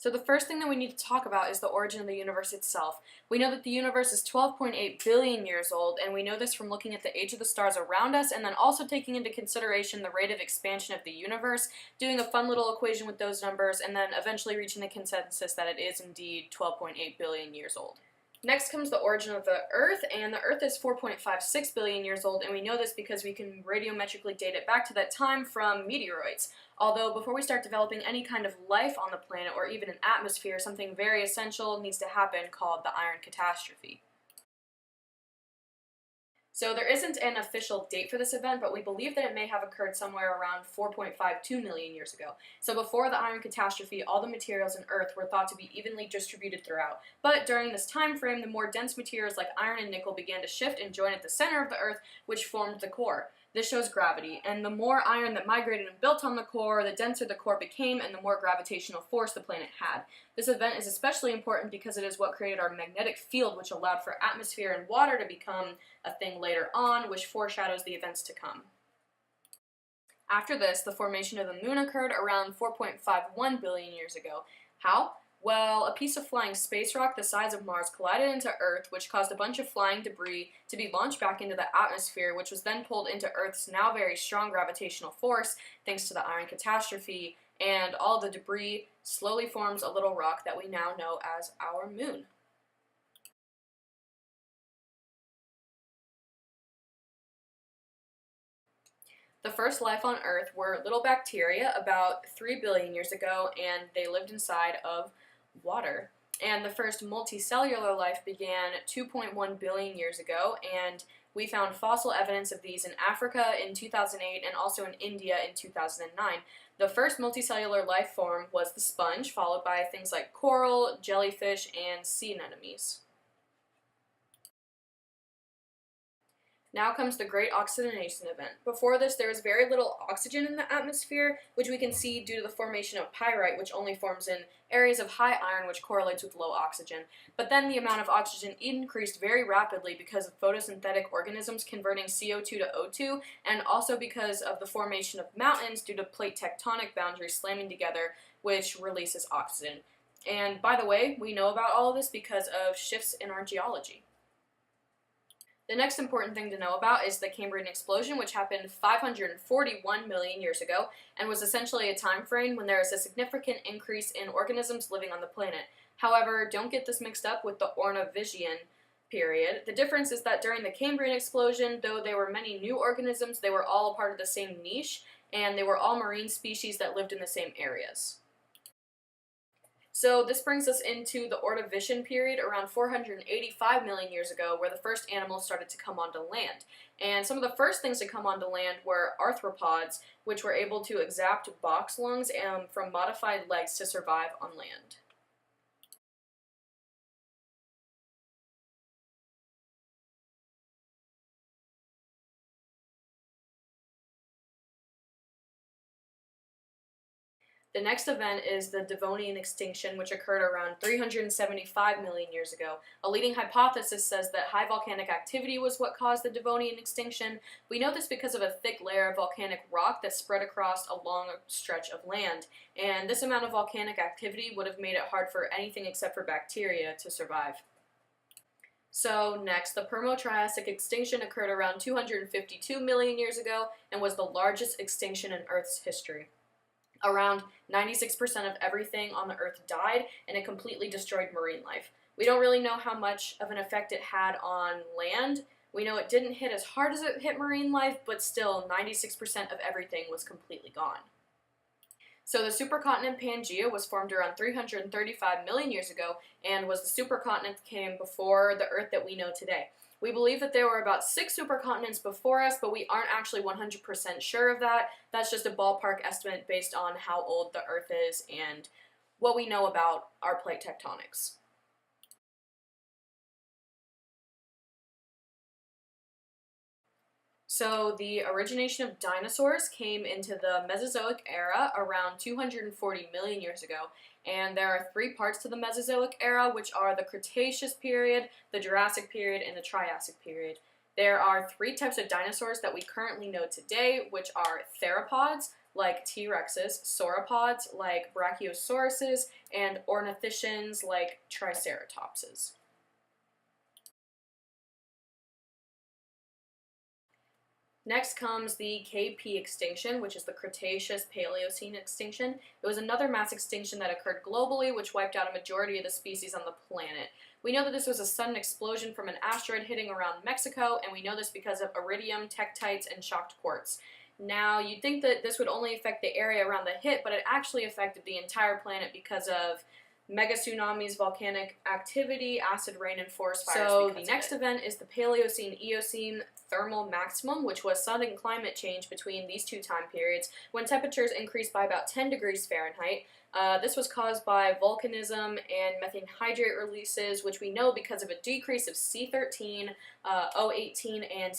So the first thing that we need to talk about is the origin of the universe itself. We know that the universe is 12.8 billion years old, and we know this from looking at the age of the stars around us, and then also taking into consideration the rate of expansion of the universe, doing a fun little equation with those numbers, and then eventually reaching the consensus that it is indeed 12.8 billion years old. Next comes the origin of the Earth, and the Earth is 4.56 billion years old, and we know this because we can radiometrically date it back to that time from meteoroids. Although before we start developing any kind of life on the planet or even an atmosphere, something very essential needs to happen called the iron catastrophe. So there isn't an official date for this event, but we believe that it may have occurred somewhere around 4.52 million years ago. So before the iron catastrophe, all the materials in Earth were thought to be evenly distributed throughout. But during this time frame, the more dense materials like iron and nickel began to shift and join at the center of the Earth, which formed the core. This shows gravity, and the more iron that migrated and built on the core, the denser the core became and the more gravitational force the planet had. This event is especially important because it is what created our magnetic field, which allowed for atmosphere and water to become a thing later on, which foreshadows the events to come. After this, the formation of the moon occurred around 4.51 billion years ago. How? Well, a piece of flying space rock the size of Mars collided into Earth, which caused a bunch of flying debris to be launched back into the atmosphere, which was then pulled into Earth's now very strong gravitational force, thanks to the iron catastrophe, and all the debris slowly forms a little rock that we now know as our moon. The first life on Earth were little bacteria about 3 billion years ago, and they lived inside of water. And the first multicellular life began 2.1 billion years ago, and we found fossil evidence of these in Africa in 2008 and also in India in 2009. The first multicellular life form was the sponge, followed by things like coral, jellyfish, and sea anemones. Now comes the Great Oxidation Event. Before this, there was very little oxygen in the atmosphere, which we can see due to the formation of pyrite, which only forms in areas of high iron, which correlates with low oxygen. But then the amount of oxygen increased very rapidly because of photosynthetic organisms converting CO2 to O2, and also because of the formation of mountains due to plate tectonic boundaries slamming together, which releases oxygen. And by the way, we know about all of this because of shifts in our geology. The next important thing to know about is the Cambrian explosion, which happened 541 million years ago and was essentially a time frame when there is a significant increase in organisms living on the planet. However, don't get this mixed up with the Ordovician period. The difference is that during the Cambrian explosion, though there were many new organisms, they were all a part of the same niche, and they were all marine species that lived in the same areas. So this brings us into the Ordovician period around 485 million years ago, where the first animals started to come onto land. And some of the first things to come onto land were arthropods, which were able to extract box lungs from modified legs to survive on land. The next event is the Devonian extinction, which occurred around 375 million years ago. A leading hypothesis says that high volcanic activity was what caused the Devonian extinction. We know this because of a thick layer of volcanic rock that spread across a long stretch of land. And this amount of volcanic activity would have made it hard for anything except for bacteria to survive. So next, the Permo-Triassic extinction occurred around 252 million years ago and was the largest extinction in Earth's history. Around 96% of everything on the Earth died, and it completely destroyed marine life. We don't really know how much of an effect it had on land. We know it didn't hit as hard as it hit marine life, but still 96% of everything was completely gone. So the supercontinent Pangaea was formed around 335 million years ago and was the supercontinent that came before the Earth that we know today. We believe that there were about 6 supercontinents before us, but we aren't actually 100% sure of that. That's just a ballpark estimate based on how old the Earth is and what we know about our plate tectonics. So the origination of dinosaurs came into the Mesozoic era around 240 million years ago, and there are 3 parts to the Mesozoic era, which are the Cretaceous period, the Jurassic period, and the Triassic period. There are 3 types of dinosaurs that we currently know today, which are theropods, like T-Rexes, sauropods like Brachiosauruses, and ornithischians like Triceratopses. Next comes the KP extinction, which is the Cretaceous-Paleocene extinction. It was another mass extinction that occurred globally, which wiped out a majority of the species on the planet. We know that this was a sudden explosion from an asteroid hitting around Mexico, and we know this because of iridium, tektites, and shocked quartz. Now, you'd think that this would only affect the area around the hit, but it actually affected the entire planet because of mega tsunamis, volcanic activity, acid rain, and forest fires. So the next event is the Paleocene-Eocene thermal maximum, which was sudden climate change between these two time periods when temperatures increased by about 10 degrees Fahrenheit. This was caused by volcanism and methane hydrate releases, which we know because of a decrease of C13, O18, and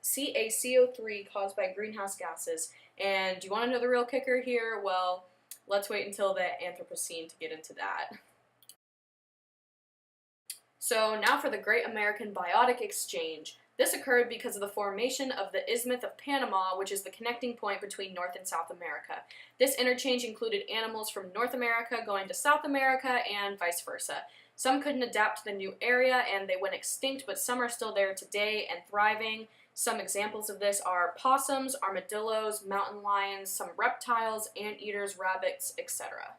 CaCO3 caused by greenhouse gases. And do you want to know the real kicker here? Well, let's wait until the Anthropocene to get into that. So now for the Great American Biotic Exchange. This occurred because of the formation of the Isthmus of Panama, which is the connecting point between North and South America. This interchange included animals from North America going to South America and vice versa. Some couldn't adapt to the new area and they went extinct, but some are still there today and thriving. Some examples of this are possums, armadillos, mountain lions, some reptiles, anteaters, rabbits, etc.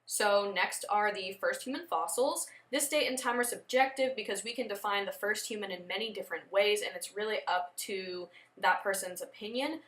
So next are the first human fossils. This date and time are subjective because we can define the first human in many different ways, and it's really up to that person's opinion.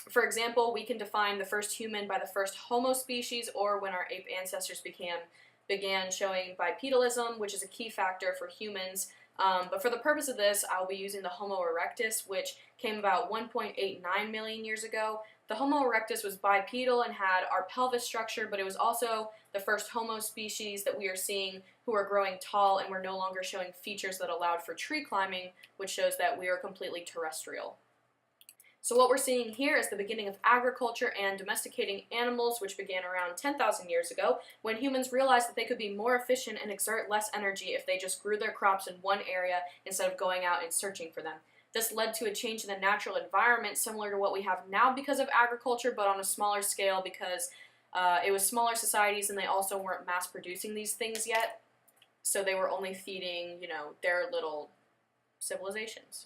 For example, we can define the first human by the first Homo species, or when our ape ancestors began showing bipedalism, which is a key factor for humans. But for the purpose of this, I'll be using the Homo erectus, which came about 1.89 million years ago. The Homo erectus was bipedal and had our pelvis structure, but it was also the first Homo species that we are seeing who are growing tall and were no longer showing features that allowed for tree climbing, which shows that we are completely terrestrial. So what we're seeing here is the beginning of agriculture and domesticating animals, which began around 10,000 years ago, when humans realized that they could be more efficient and exert less energy if they just grew their crops in one area instead of going out and searching for them. This led to a change in the natural environment similar to what we have now because of agriculture, but on a smaller scale because it was smaller societies and they also weren't mass producing these things yet. So they were only feeding, their little civilizations.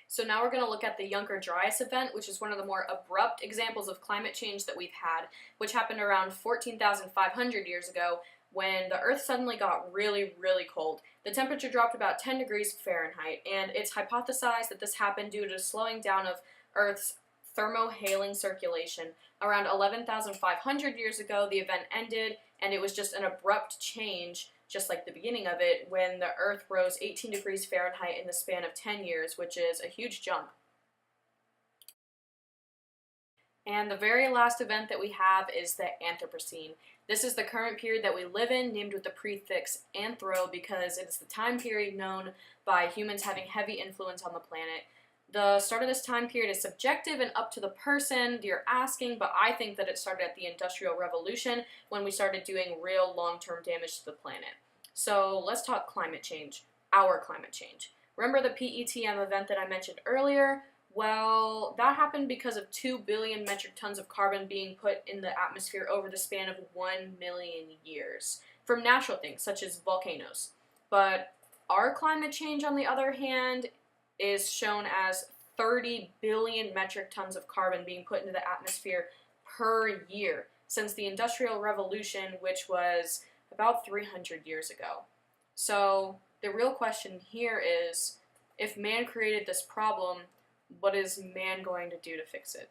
So now we're going to look at the Younger Dryas event, which is one of the more abrupt examples of climate change that we've had, which happened around 14,500 years ago when the Earth suddenly got really, really cold. The temperature dropped about 10 degrees Fahrenheit, and it's hypothesized that this happened due to slowing down of Earth's thermohaline circulation. Around 11,500 years ago, the event ended, and it was just an abrupt change, just like the beginning of it, when the Earth rose 18 degrees Fahrenheit in the span of 10 years, which is a huge jump. And the very last event that we have is the Anthropocene. This is the current period that we live in, named with the prefix anthro because it is the time period known by humans having heavy influence on the planet. The start of this time period is subjective and up to the person you're asking, but I think that it started at the Industrial Revolution when we started doing real long-term damage to the planet. So let's talk climate change, our climate change. Remember the PETM event that I mentioned earlier? Well, that happened because of 2 billion metric tons of carbon being put in the atmosphere over the span of 1 million years from natural things such as volcanoes. But our climate change, on the other hand, is shown as 30 billion metric tons of carbon being put into the atmosphere per year since the Industrial Revolution, which was about 300 years ago. So the real question here is, if man created this problem, what is man going to do to fix it?